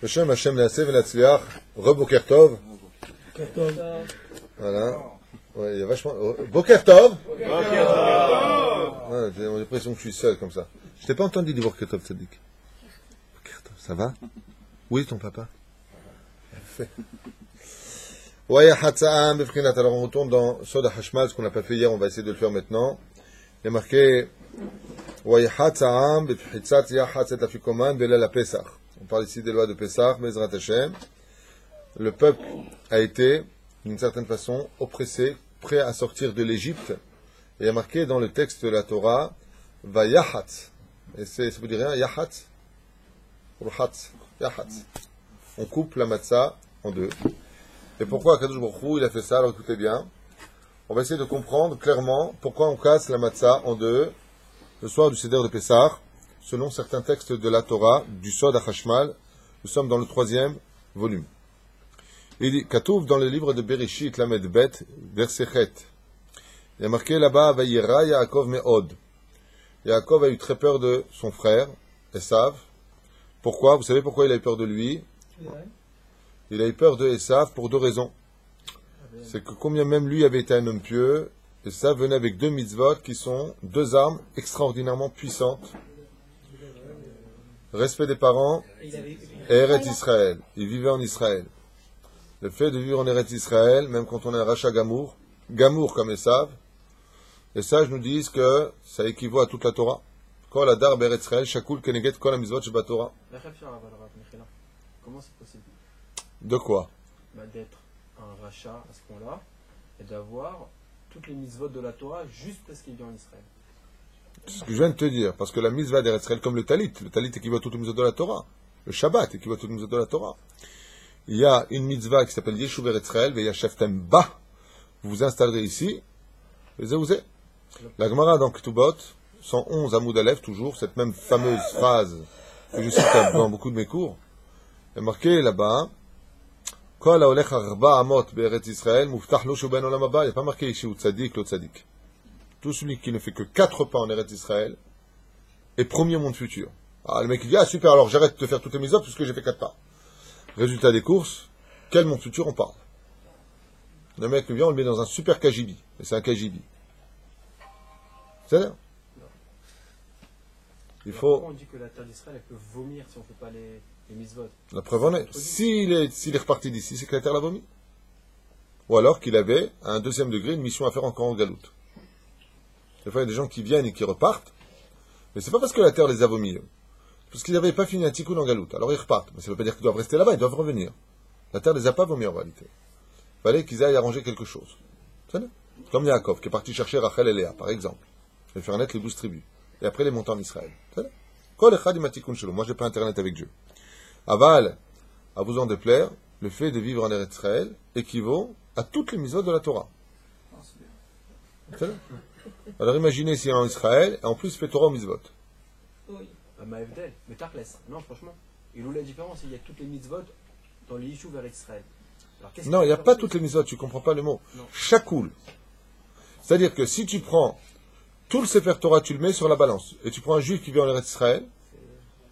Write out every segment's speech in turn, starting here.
Hashem, Hashem, Naaseh, Venatzliach, Boker Tov. Voilà. Ouais, il y a vachement. Boker Tov. Ouais, j'ai l'impression que je suis seul comme ça. Je t'ai pas entendu dire Boker Tov, Tzadik. Boker Tov, ça va? Où est ton papa? Ouais, Hatzaam, Befrinat. Alors on retourne dans Sod HaHashmal, ce qu'on n'a pas fait hier, on va essayer de le faire maintenant. Il y a marqué Ouais, Hatzaam, Befritzat, Yahatz et Afikoman, Belal Pesach. On parle ici des lois de Pesach, Bezrat Hashem. Le peuple a été, d'une certaine façon, oppressé, prêt à sortir de l'Égypte. Et il y a marqué dans le texte de la Torah, Va Yahatz. Et ça veut dire rien, Yahatz. Yahatz. On coupe la matzah en deux. Et pourquoi Akadosh Baruch Hu, il a fait ça? Alors écoutez bien. On va essayer de comprendre clairement pourquoi on casse la matzah en deux le soir du Seder de Pessah, selon certains textes de la Torah, du Sod HaHashmal. Nous sommes dans le 3e volume. Il dit, Katouf dans le livre de Bereshit, Lamed Bet, verset Chet. Il y a marqué là-bas, Vayira Yaakov Me'od. Yaakov a eu très peur de son frère, Esav. Pourquoi? Vous savez pourquoi il a eu peur de lui? Il a eu peur de Esav pour deux raisons. C'est que combien même lui avait été un homme pieux, Esav venait avec deux mitzvot qui sont deux armes extraordinairement puissantes. Respect des parents et Eretz Israël. Il vivait en Israël. Le fait de vivre en Eretz Israël, même quand on est un rachat gamour comme Esav, les sages nous disent que ça équivaut à toute la Torah. Kol adar be'eretz Israël, shakul keneget kol ha-mitzvot sheba Torah. Comment c'est possible? De quoi? D'être un rachat à ce point-là et d'avoir toutes les mitzvot de la Torah juste parce qu'il vit en Israël. C'est ce que je viens de te dire, parce que la mitzvah d'Eretz Israël, comme le talit équivaut à toutes les mitzvot de la Torah. Le Shabbat équivaut à toutes les mitzvot de la Torah. Il y a une mitzvah qui s'appelle Yeshuv Eretz Israël, Veyasheftem Ba. Vous vous installerez ici, et Zéouzé. La Gemara dans Ketubot, 111 Amoud Aleph, toujours, cette même fameuse phrase que je cite dans beaucoup de mes cours, est marquée là-bas, Kol haolech arba amot be'eretz Israël, muftach lo shuben olam haba. Il n'y a pas marqué ici ou tzadik, lo tzadik. Tout celui qui ne fait que 4 pas en Eretz Israël est premier au monde futur. Ah, le mec il dit, ah super, alors j'arrête de faire toutes les mitzvot parce que j'ai fait 4 pas. Résultat des courses, quel monde futur on parle? Le mec vient, on le met dans un super KGB. Et c'est un KGB. C'est là. Il faut... Pourquoi on dit que la terre d'Israël elle peut vomir si on ne fait pas les mitzvot? La preuve en est. S'il est reparti d'ici, c'est que la terre l'a vomi. Ou alors qu'il avait, à un 2e degré, une mission à faire encore en galoute. Des fois, il y a des gens qui viennent et qui repartent, mais c'est pas parce que la terre les a vomis. Parce qu'ils n'avaient pas fini un tikkun en galoute. Alors ils repartent. Mais ça ne veut pas dire qu'ils doivent rester là-bas, ils doivent revenir. La terre les a pas vomis en réalité. Il fallait qu'ils aillent arranger quelque chose. Comme Yaakov, qui est parti chercher Rachel et Léa, par exemple. Et faire naître les 12 tribus. Et après les montants en Israël. Moi, j'ai pas internet avec Dieu. Aval, à vous en déplaire, le fait de vivre en Eretz Israël équivaut à toutes les mitzvot de la Torah. Alors imaginez s'il est en Israël, et en plus il fait Torah au mitzvot. Oui. Maëvdel, mais Tarkles. Non, franchement. Et où la différence, il y a toutes les mitzvot dans les Yishuv vers Israël. Non, il n'y a pas toutes les mitzvot, tu ne comprends pas le mot. Chakoul. C'est-à-dire que si tu prends tout le Sefer Torah, tu le mets sur la balance, et tu prends un juif qui vit en Eretz Israël,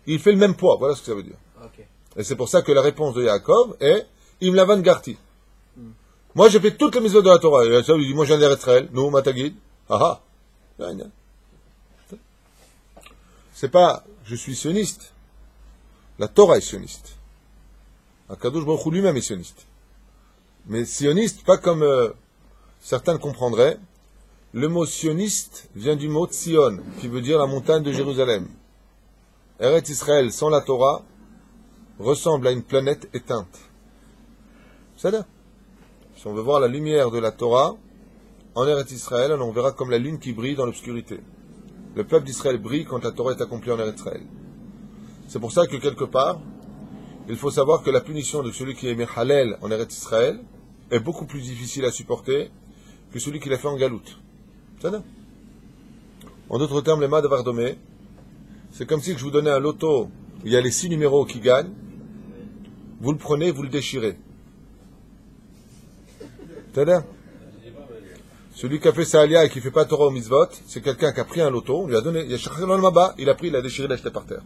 il fait le même poids, voilà ce que ça veut dire. Okay. Et c'est pour ça que la réponse de Yaakov est Im Lavan Garti. Moi j'ai fait toutes les mitzvot de la Torah. Et ça, il dit, moi je viens d'Eretz Israël, nous, Matagid. Ah ah. C'est pas je suis sioniste. La Torah est sioniste. Akadosh Baruch Hu lui-même est sioniste. Mais sioniste, pas comme certains le comprendraient. Le mot sioniste vient du mot Tzion, qui veut dire la montagne de Jérusalem. Eretz Israël sans la Torah ressemble à une planète éteinte. C'est là. Si on veut voir la lumière de la Torah, en Eretz Israël, on verra comme la lune qui brille dans l'obscurité. Le peuple d'Israël brille quand la Torah est accomplie en Eretz Israël. C'est pour ça que quelque part, il faut savoir que la punition de celui qui est Mechalel en Eretz Israël est beaucoup plus difficile à supporter que celui qui l'a fait en Galoute. C'est ça. En d'autres termes, les Mad Vardomé, c'est comme si je vous donnais un loto où il y a les 6 numéros qui gagnent, vous le prenez, vous le déchirez. C'est-à-dire, celui qui a fait sa alia et qui ne fait pas Torah au mitzvot, c'est quelqu'un qui a pris un loto, on lui a donné, il a pris, il a déchiré, il l'a jeté par terre.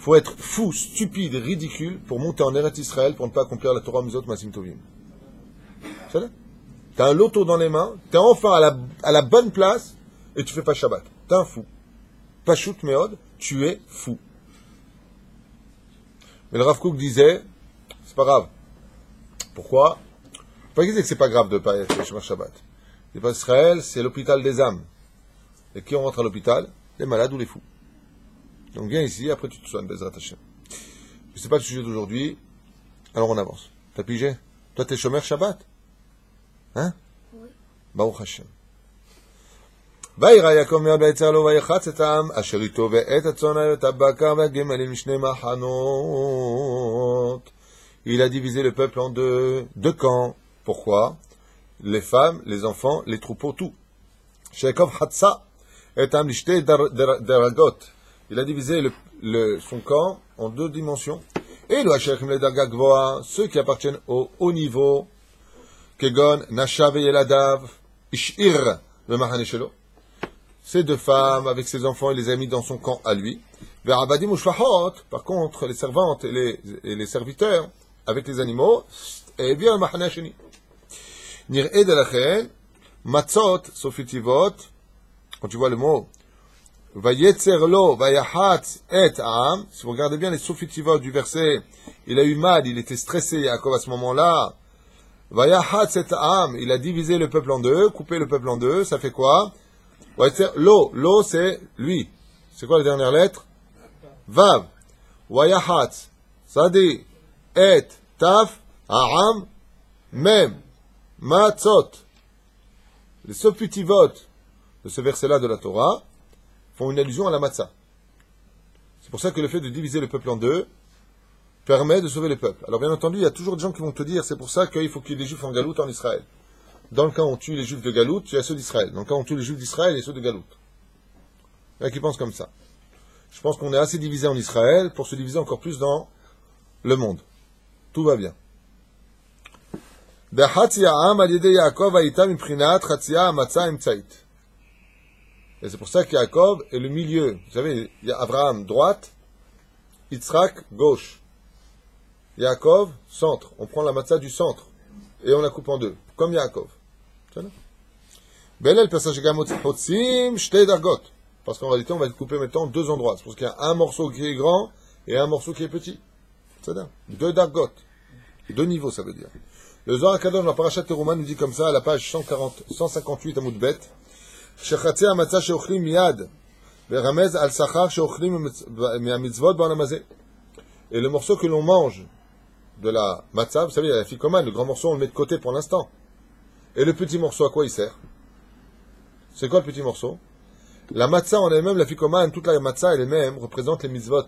faut être fou, stupide, ridicule pour monter en Eretz Israël pour ne pas accomplir la Torah Mizot Masim Tovim. C'est ça? T'as un loto dans les mains, t'es enfin à la bonne place et tu fais pas Shabbat. T'es un fou. Pashut Meod, tu es fou. Mais le Rav Kook disait, c'est pas grave. Pourquoi? Pas qu'il disait que c'est pas grave de pas être Shomer Shabbat. C'est pas Israël, c'est l'hôpital des âmes. Et qui on rentre à l'hôpital? Les malades ou les fous. Donc viens ici, après tu te soignes, Bezrat Hashem. Je sais pas le sujet d'aujourd'hui, alors on avance. T'as pigé? Toi t'es Shomer Shabbat? Hein? Oui. Baruch Hashem. וירא יעקב מאוד ויצר לו ויחץ את העם אשר איתו ואת הצאן ואת הבקר והגמלים לשני מחנות. Il a divisé le peuple en deux camps. Pourquoi? Les femmes, les enfants, les troupeaux, tout. Yaakov Hatsa et Am Lishte Daragot. Il a divisé son camp en deux dimensions. Et le Hachechim le Darga Gvoa, ceux qui appartiennent au haut niveau, Kegon, Nashav et Yeladav, Ishir, le Mahane Shelo. Ces deux femmes, avec ses enfants, il les a mis dans son camp à lui. Vers Abadim Ushfahot, par contre, les servantes et les serviteurs, avec les animaux, et bien le Mahane Sheni. Nir'e de lachen, Matzot, Sofitivot, quand tu vois le mot, Vayetzerlo, Vayahatz et Am, si vous regardez bien les Sofitivot du verset, il a eu mal, il était stressé, Yaakov, à ce moment-là. Vayahatz et Am, il a divisé le peuple en deux, coupé le peuple en deux, ça fait quoi? Lo, c'est lui. C'est quoi la dernière lettre? Vav. Vayahatz, Sadi, et, Taf, Aam, Mem, Matzot. Les Sofitivot de ce verset-là de la Torah font une allusion à la matzah. C'est pour ça que le fait de diviser le peuple en deux permet de sauver le peuple. Alors bien entendu, il y a toujours des gens qui vont te dire, c'est pour ça qu'il faut qu'il y ait des juifs en galoute en Israël. Dans le cas où on tue les juifs de galoute, il y a ceux d'Israël. Dans le cas où on tue les juifs d'Israël, il y a ceux de galoute. Il y en a qui pensent comme ça. Je pense qu'on est assez divisé en Israël pour se diviser encore plus dans le monde. Tout va bien. Et c'est pour ça qu'Yaakov est le milieu. Vous savez, il y a Abraham droite, Yitzhak gauche. Yaakov, centre. On prend la matzah du centre et on la coupe en deux, comme Yaakov. Parce qu'en réalité, on va couper maintenant deux endroits. C'est parce qu'il y a un morceau qui est grand et un morceau qui est petit. C'est-à-dire deux dargot. Deux niveaux, ça veut dire. Le Zohar HaKadosh, dans la Parashat Teruma, nous dit comme ça, à la page 158 à Moudbet, Shechatzi hamatzah sheochlim miyad, ve'ramez al sachar sheochlim mi'amitzvot ba'olam. Et le morceau que l'on mange de la matzah, vous savez, il y a la ficomane, le grand morceau, on le met de côté pour l'instant. Et le petit morceau, à quoi il sert? C'est quoi le petit morceau? La matzah en elle-même, la ficomane, toute la matzah elle-même représente les mitzvot.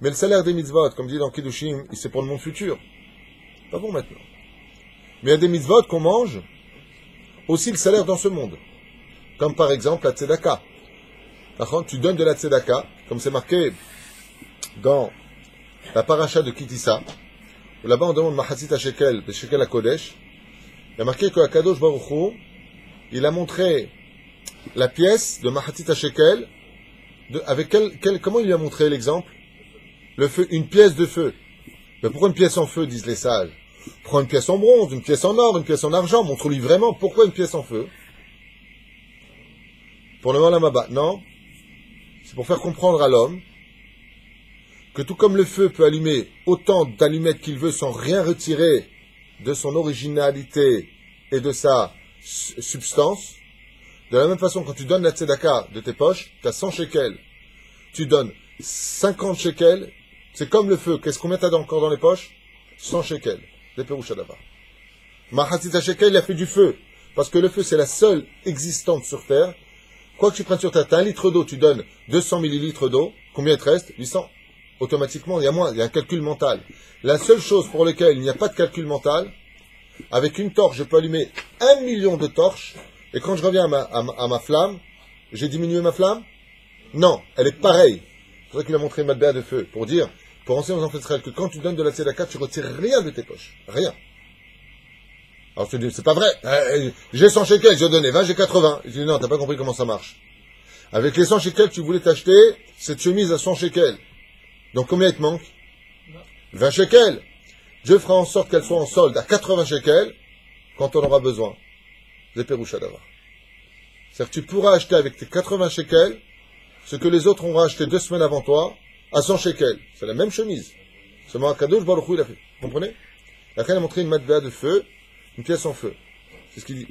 Mais le salaire des mitzvot, comme dit dans Kiddushim, c'est pour le monde futur. Pas pour maintenant. Mais il y a des mitzvot qu'on mange, aussi le salaire dans ce monde. Comme par exemple la tzedaka. Tu donnes de la tzedaka, comme c'est marqué dans la paracha de Kitissa, où là-bas on demande Mahatzit HaShekel, Shekel HaKodesh. Il y a marqué que Akadosh Baruch Hu, il a montré la pièce de Mahatzit HaShekel, avec comment il lui a montré l'exemple? Le feu, une pièce de feu. Mais pourquoi une pièce en feu, disent les sages? Prends une pièce en bronze, une pièce en or, une pièce en argent, montre-lui vraiment pourquoi une pièce en feu. Pour le Olam Haba, non. C'est pour faire comprendre à l'homme que tout comme le feu peut allumer autant d'allumettes qu'il veut sans rien retirer de son originalité et de sa substance, de la même façon, quand tu donnes la tzedaka de tes poches, tu as 100 shekels, tu donnes 50 shekels, c'est comme le feu. Combien t'as encore dans les poches? 100 shekels. Des perouches d'abord. Mahatzit HaShekel, il a fait du feu. Parce que le feu, c'est la seule existante sur Terre. Quoi que tu prennes sur Terre, t'as 1 litre d'eau, tu donnes 200 millilitres d'eau. Combien il te reste? 800. Automatiquement, il y a moins, il y a un calcul mental. La seule chose pour laquelle il n'y a pas de calcul mental, avec une torche, je peux allumer 1 million de torches, et quand je reviens à ma flamme, j'ai diminué ma flamme? Non, elle est pareille. C'est pour ça qu'il a montré Matbéa de feu, pour dire, pour enseigner aux enfants d'Israël que quand tu donnes de la tzedaka, tu retires rien de tes poches. Rien. Alors tu dis, c'est pas vrai. J'ai 100 shekels, j'ai donné 20, j'ai 80. Je dis, non, t'as pas compris comment ça marche. Avec les 100 shekels, tu voulais t'acheter cette chemise à 100 shekels. Donc combien il te manque? 20 shekels. Dieu fera en sorte qu'elle soit en solde à 80 shekels quand on aura besoin. C'est Péroucha d'avoir. C'est-à-dire que tu pourras acheter avec tes 80 shekels ce que les autres ont acheté 2 semaines avant toi à 100 shekels. C'est la même chemise. Seulement Akadosh Baruch Hu il a fait. Vous comprenez? Après, il a montré une matbéa de feu, une pièce en feu. C'est ce qu'il dit.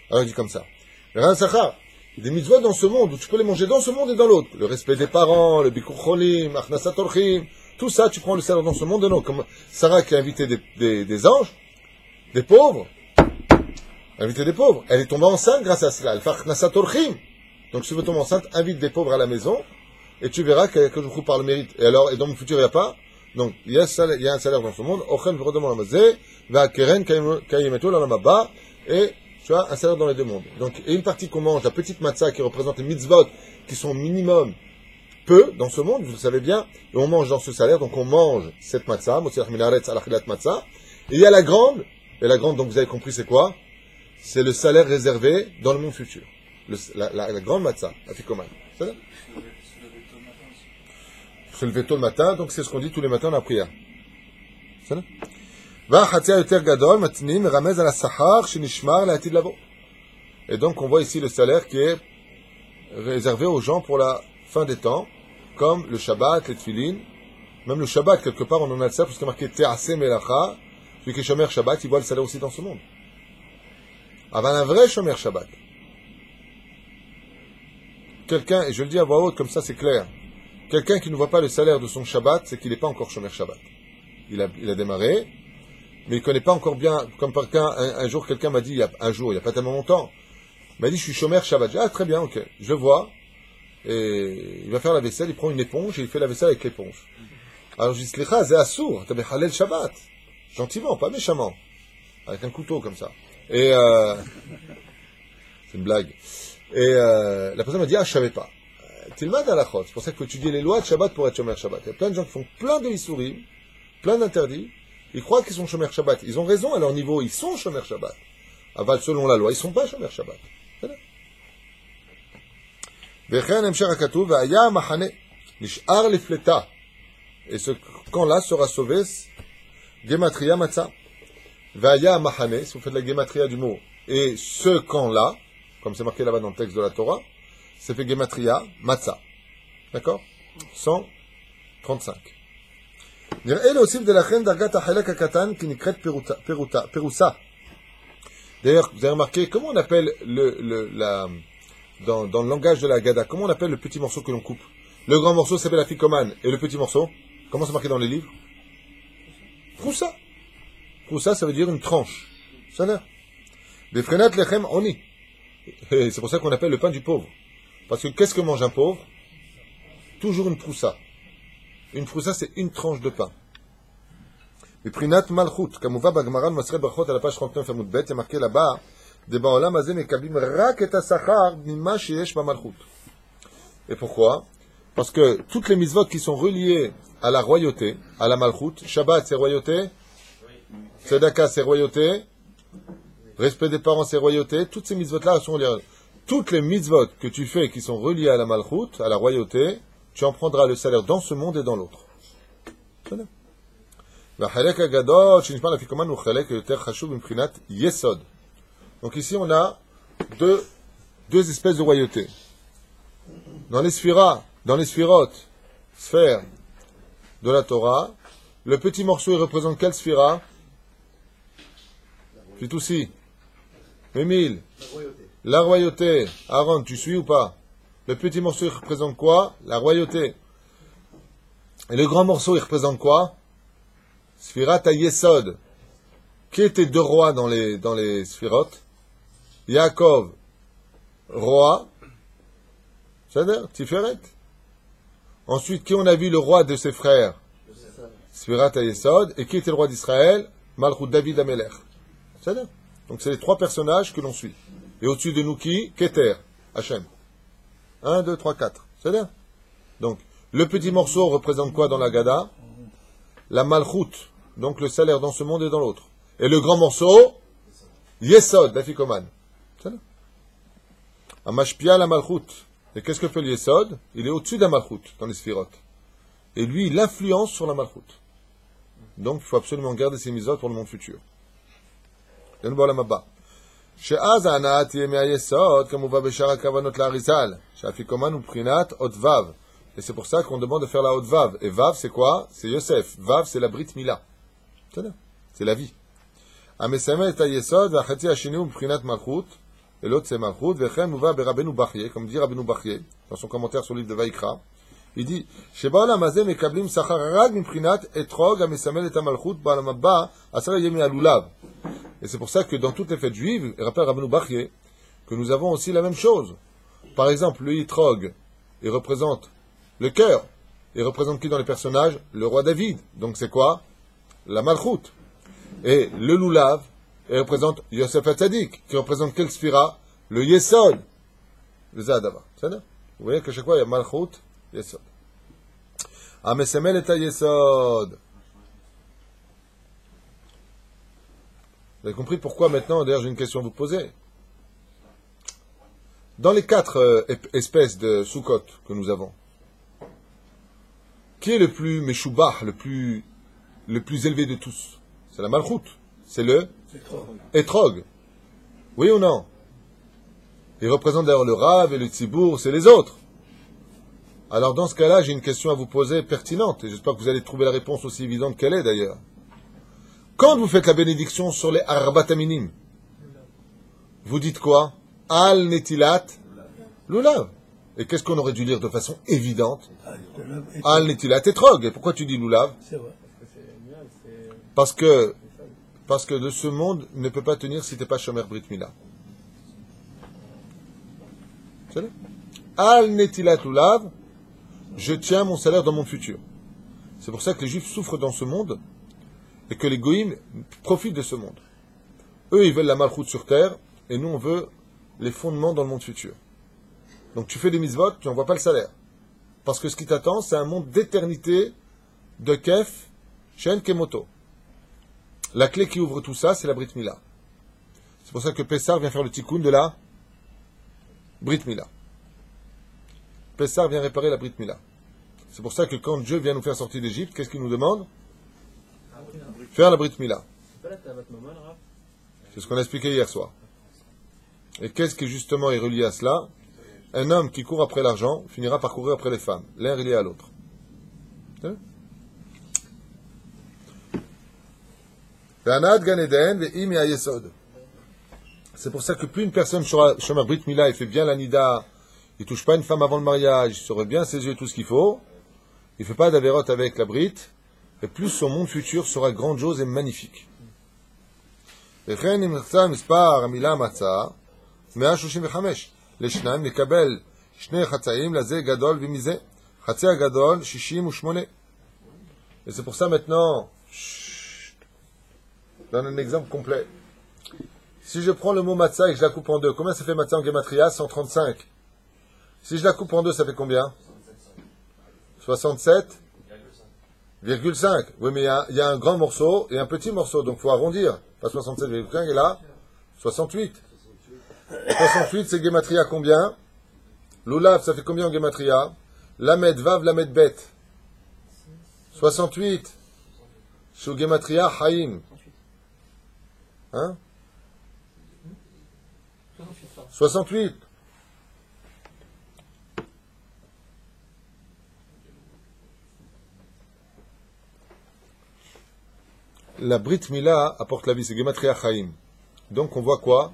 Alors il dit comme ça. Il y a des mitzvot dans ce monde où tu peux les manger dans ce monde et dans l'autre. Le respect des parents, le bikur cholim, achnasat orchim, tout ça, tu prends le salaire dans ce monde et non. Comme Sarah qui a invité des anges, des pauvres, invité des pauvres. Elle est tombée enceinte grâce à cela. Elle fait achnasat orchim. Donc si tu veux tomber enceinte, invite des pauvres à la maison et tu verras que je trouve par le mérite. Et alors, et dans mon futur, il n'y a pas. Donc, il y a un salaire dans ce monde. Ochel v'rodom olamazé, va keren kayemeto l'olamaba, et tu as un salaire dans les deux mondes. Donc, et une partie qu'on mange, la petite matzah qui représente les mitzvot, qui sont minimum peu dans ce monde, vous le savez bien, et on mange dans ce salaire, donc on mange cette matzah, motzirach minaretz alachilat matzah, et il y a la grande, donc vous avez compris c'est quoi? C'est le salaire réservé dans le monde futur. La grande matzah, la fikoman. C'est ça? Se lever tôt le matin, donc c'est ce qu'on dit tous les matins dans la prière. C'est ça? Et donc on voit ici le salaire qui est réservé aux gens pour la fin des temps, comme le Shabbat, les Tfilin. Même le Shabbat, quelque part, on en a de ça, puisqu'il est marqué Te'ase Melacha. Celui qui est Shomer Shabbat, il voit le salaire aussi dans ce monde. Avant un vrai Shomer Shabbat. Quelqu'un, et je le dis à voix haute, comme ça c'est clair, quelqu'un qui ne voit pas le salaire de son Shabbat, c'est qu'il n'est pas encore Shomer Shabbat. Il a démarré, mais il ne connaît pas encore bien, comme par cas, un jour quelqu'un m'a dit, il y a pas tellement longtemps, il m'a dit, je suis Shomer Shabbat. J'ai dit, ah, très bien, ok, je vois, et il va faire la vaisselle, il prend une éponge, et il fait la vaisselle avec l'éponge. Alors je dis, Slicha, c'est assour, t'as halal Shabbat. Gentiment, pas méchamment. Avec un couteau comme ça. Et, c'est une blague. Et, la personne m'a dit, ah, je savais pas. Tilmad halachot. C'est pour ça qu'il faut étudier les lois de Shabbat pour être Shomer Shabbat. Il y a plein de gens qui font plein de Issourim, plein d'interdits. Ils croient qu'ils sont Shomer Shabbat. Ils ont raison à leur niveau. Ils sont Shomer Shabbat. Aval, selon la loi, ils sont pas Shomer Shabbat. Vechen Emsher HaKatuv, Ve'aya Machane, Nish'ar Lifleta. Et ce camp-là sera sauvé, Gematria Matzah. Ve'aya Machane, si vous faites la Gematria du mot, et ce camp-là, comme c'est marqué là-bas dans le texte de la Torah, c'est fait Gematria Matzah. D'accord? 135. D'ailleurs, vous avez remarqué, comment on appelle dans le langage de la Haggadah, comment on appelle le petit morceau que l'on coupe? Le grand morceau s'appelle la ficomane, et le petit morceau, comment c'est marqué dans les livres? Proussa. Proussa, ça veut dire une tranche. Ça là. Des frenat lechem oni. Et c'est pour ça qu'on appelle le pain du pauvre. Parce que qu'est-ce que mange un pauvre? Toujours une proussa. Une proussa, c'est une tranche de pain. Et prinat malchut, comme on va bagmaran masre brachot à la page 39 amud bet, il y a marqué là-bas, de ba'olam hazeh mekablim rak et asachar mimma sheyesh b'malchut. Et pourquoi? Parce que toutes les mitzvot qui sont reliées à la royauté, à la malchut, Shabbat c'est royauté, Tzedaka c'est royauté, respect des parents c'est royauté, toutes ces mitzvot-là sont reliées. Toutes les mitzvot que tu fais qui sont reliées à la malchut, à la royauté, tu en prendras le salaire dans ce monde et dans l'autre. Donc ici on a deux espèces de royauté. Dans les sphira, dans les sphirotes, sphères de la Torah, le petit morceau il représente quelle sphira? Fitoussi, Émile, la royauté. Aaron, tu suis ou pas? Le petit morceau il représente quoi? La royauté. Et le grand morceau il représente quoi? Sphirat Yesod. Qui étaient deux rois dans les sphirotes? Yaakov, roi. C'est-à-dire, Tiferet. Ensuite, qui on a vu le roi de ses frères? Sphirat Yesod. Et qui était le roi d'Israël? Malchut David Amelech. C'est-à-dire. Donc c'est les trois personnages que l'on suit. Et au-dessus de nous qui? Keter, Hachem. 1, 2, 3, 4. C'est-à-dire. Donc, le petit morceau représente quoi dans la Gada? La malchut, donc le salaire dans ce monde et dans l'autre. Et le grand morceau, Yesod, la ficomane. Amashpia la malchut. Et qu'est-ce que fait le Yesod? Il est au-dessus de la malchut, dans les sphirotes. Et lui, il influence sur la malchut. Donc, il faut absolument garder ses mitzvot pour le monde futur. שאז ההנאה תהיה מהיסוד, כמובן בשאר הכוונות לאריזל, שהאפיקומן הוא בחינת אות וו. Et c'est pour ça qu'on demande de faire la haute vav. Et vav, c'est quoi? C'est Yosef. Vav, c'est la Brit Mila. C'est la vie. המסמל את היסוד, והחצי השני הוא מבחינת מלכות, et l'autre c'est malchut, וכן מובא ברבנו בחייה, comme dit רבנו בחייה, dans son commentaire sur le livre de Vaïkra, il dit, שבעולם הזה מקבלים שכר רק מבחינת אתרוג המסמל את המלכות, בעולם הבא, 10 ימי הלולב. Et c'est pour ça que dans toutes les fêtes juives, il rappelle Rabbeinu Bachye, que nous avons aussi la même chose. Par exemple, le Yitrog, il représente le cœur. Il représente qui dans les personnages? Le roi David. Donc c'est quoi? La Malchut. Et le Lulav, il représente Yosef Hatzadik, qui représente quel sphira? Le Yesod. Le Zadava. Vous voyez qu'à chaque fois, il y a Malchut, Yesod. Amesemel et Yesod. Vous avez compris pourquoi maintenant, d'ailleurs j'ai une question à vous poser. Dans les 4 espèces de Sukkot que nous avons, qui est le plus Meshubah, le plus élevé de tous? C'est la Malchut. C'est le Etrog. Oui ou non? Il représente d'ailleurs le Rav et le Tzibour, c'est les autres. Alors dans ce cas-là, j'ai une question à vous poser pertinente, et j'espère que vous allez trouver la réponse aussi évidente qu'elle est d'ailleurs. Quand vous faites la bénédiction sur les Arbat Aminim, vous dites quoi? Al Netilat Lulav. Et qu'est-ce qu'on aurait dû lire de façon évidente? Al Netilat Etrog. Et pourquoi tu dis Lulav? Parce que de ce monde ne peut pas tenir si tu n'es pas Shomer Brit Mila. Al Netilat Lulav, je tiens mon salaire dans mon futur. C'est pour ça que les Juifs souffrent dans ce monde et que les Goïms profitent de ce monde. Eux, ils veulent la malchoute sur terre, et nous, on veut les fondements dans le monde futur. Donc tu fais des mitzvot, tu n'en vois pas le salaire. Parce que ce qui t'attend, c'est un monde d'éternité, de kef, shen kemoto. La clé qui ouvre tout ça, c'est la Brit Mila. C'est pour ça que Pessar vient faire le tikkun de la Brit Mila. Pessar vient réparer la Brit Mila. C'est pour ça que quand Dieu vient nous faire sortir d'Égypte, qu'est-ce qu'il nous demande? Faire la Brit Mila. C'est ce qu'on a expliqué hier soir. Et qu'est-ce qui justement est relié à cela? Un homme qui court après l'argent finira par courir après les femmes. L'un est relié à l'autre. C'est pour ça que plus une personne Shomer Brit Mila, il fait bien la Nida, il ne touche pas une femme avant le mariage, il surveille bien ses yeux, tout ce qu'il faut, il ne fait pas d'avérote avec la Brit, et plus son monde futur sera grandiose et magnifique. וכן אם נמצא מספר המילה מצה 135 לשניים נקבל 2 חצאים לזה גדול ומזה חצי הגדול 68. Et c'est pour ça maintenant je donne un exemple complet. Si je prends le mot matzah et que je la coupe en deux, combien ça fait matzah en gematria? 135. Si je la coupe en deux, ça fait combien? 67,5. Oui, mais il y a un grand morceau et un petit morceau, donc il faut arrondir. Pas 67,5 et là, 68. 68, c'est gematria combien? Lulav, ça fait combien en gematria? Lamed, Vav, Lamed, Bet. 68. Sous gematria, Haïm. Hein? 68. La Brit Mila apporte la vie, c'est Gematria Chaim. Donc on voit quoi?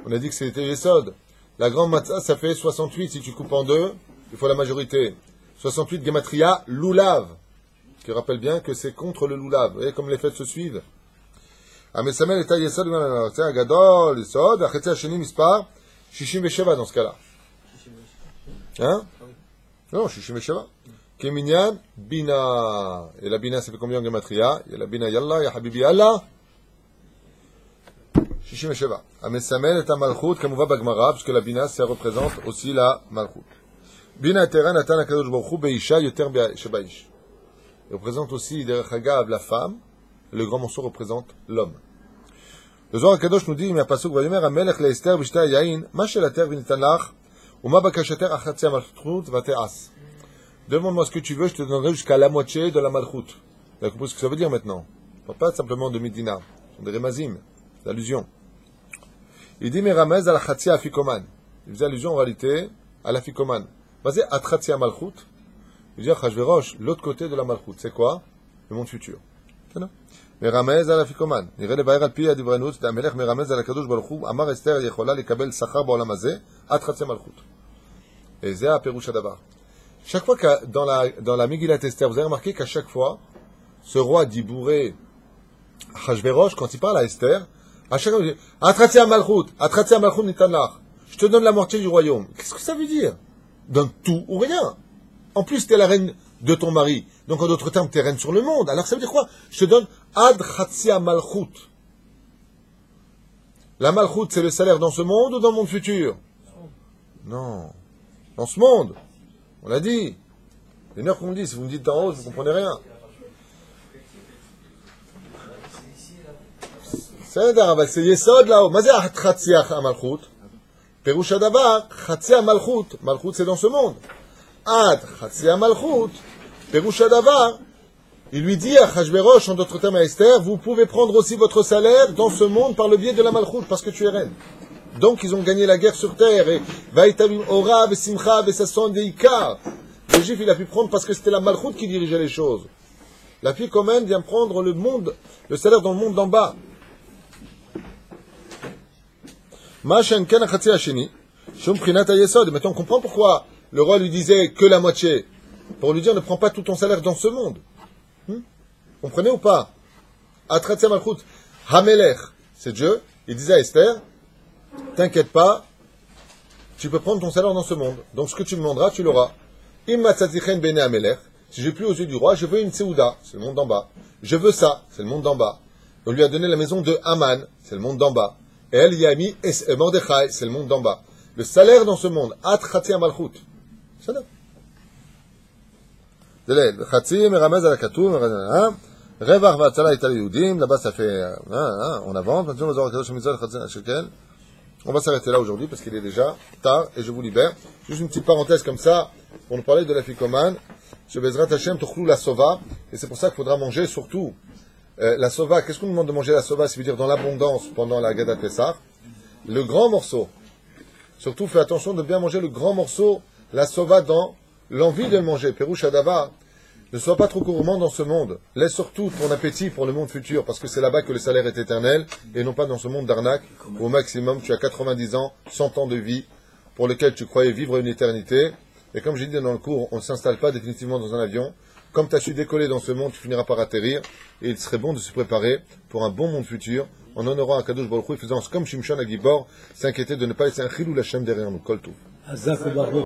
On a dit que c'était Yesod. La grande matzah, ça fait 68. Si tu coupes en deux, il faut la majorité. 68 Gematria Lulav. Qui rappelle bien que c'est contre le Lulav. Vous voyez comme les fêtes se suivent. המסמל את היסוד מהמרצה הגדול, יסוד, והחצי השני מספר 67 dans ce cas-là. Hein? Non, 67. Keminyan, Bina. Et la Bina, ça fait combien en gematria? Il y a la Bina Yallah, ya Habibi Yallah. 67. המסמל את המלכות, כמובן בגמרא, parce que la Bina, ça représente aussi la malchut. Bina תראה נתן הקדוש ברוך הוא באישה יותר שבאיש. Il représente aussi, derech hagav, la femme. Le grand morceau représente l'homme. Le Zohar HaKadosh nous dit, mais à Pasuk, Vayomer, Amelech le'Esther b'shtei yayin, ma shel ater v'nitan lach, ou ma bakashater achatzi amalchut v'te'as. Demande-moi ce que tu veux, je te donnerai jusqu'à la moitié de la malchoute. Tu as compris ce que ça veut dire maintenant? Je ne parle pas simplement de Medina. Ce sont des remazim, c'est allusion. Il dit, mais ramez à la khatia afikoman. Il faisait allusion en réalité à l'afikoman. Vas-y, à khatia malchoute. Il dit, Achashverosh, l'autre côté de la malchoute. C'est quoi? Le monde futur. C'est non? Mais ramez à l'afikoman. Il dit, Bayer al-pi à Divranut, d'Amelech, mais ramez à la kadosh baruchou, Amar Esther yechola lekabel sachar ba'olam hazeh, à khatia malchoute. Et c'est à Peroucha Davar. Chaque fois que dans la Megillat Esther, vous avez remarqué qu'à chaque fois, ce roi Dibouré, Achashverosh, quand il parle à Esther, à chaque fois, il dit, Atratia Malchut Nitanlach. Je te donne la moitié du royaume. Qu'est-ce que ça veut dire? Donne tout ou rien. En plus, t'es la reine de ton mari. Donc, en d'autres termes, t'es reine sur le monde. Alors, ça veut dire quoi? Je te donne Ad Chatzia Malchut. La Malchut, c'est le salaire dans ce monde ou dans le monde futur? Non. Dans ce monde. On l'a dit. C'est une heure qu'on me dit. Si vous me dites en haut, vous ne comprenez rien. C'est Yesod là-haut. Mazé Chatzia Malchut. Perusha Davar, Chatzia Malchut. Malchut, c'est dans ce monde. Ad Chatzia Malchut. Perusha Davar. Il lui dit à Achashverosh, en d'autres termes à Esther, vous pouvez prendre aussi votre salaire dans ce monde par le biais de la Malchut, parce que tu es reine. Donc, ils ont gagné la guerre sur terre. Et Vaïtalim Ora, Vesimcha, Vesasson, Veikar. Le juif, il a pu prendre parce que c'était la Malchut qui dirigeait les choses. La fille commune vient prendre le monde, le salaire dans le monde d'en bas. Maintenant, on comprend pourquoi le roi lui disait que la moitié. Pour lui dire, ne prends pas tout ton salaire dans ce monde. Comprenez ou pas? Atratia Malchut, Hamelech, c'est Dieu. Il disait à Esther, t'inquiète pas, tu peux prendre ton salaire dans ce monde. Donc ce que tu me demanderas, tu l'auras. Immatzatichen bene Hamelech, si j'ai plus aux yeux du roi, je veux une Seouda, c'est le monde d'en bas. Je veux ça, c'est le monde d'en bas. On lui a donné la maison de Haman, c'est le monde d'en bas. Et elle y a mis Mordechai, c'est le monde d'en bas. Le salaire dans ce monde, Atratia Malchut. C'est là. Revar Vatzala Ital Yehudim, là-bas ça fait, on avance, on va s'arrêter là aujourd'hui parce qu'il est déjà tard et je vous libère. Juste une petite parenthèse comme ça, pour nous parler de la ficomane, je Bezrat Hashem Tochlou la sova, et c'est pour ça qu'il faudra manger surtout, la sova. Qu'est-ce qu'on nous demande de manger la sova? Ça veut dire dans l'abondance pendant la Gada Pessah, le grand morceau. Surtout fais attention de bien manger le grand morceau, la sova dans l'envie de le manger. Pérouche Adava. Ne sois pas trop gourmand dans ce monde. Laisse surtout ton appétit pour le monde futur, parce que c'est là-bas que le salaire est éternel, et non pas dans ce monde d'arnaque, où au maximum tu as 90 ans, 100 ans de vie, pour lequel tu croyais vivre une éternité. Et comme j'ai dit dans le cours, on ne s'installe pas définitivement dans un avion. Comme tu as su décoller dans ce monde, tu finiras par atterrir, et il serait bon de se préparer pour un bon monde futur, en honorant Akadosh Baruch Hu, et faisant comme Shimshon à Gibor, s'inquiéter de ne pas laisser un chilou Hashem derrière nous. Kol Tov.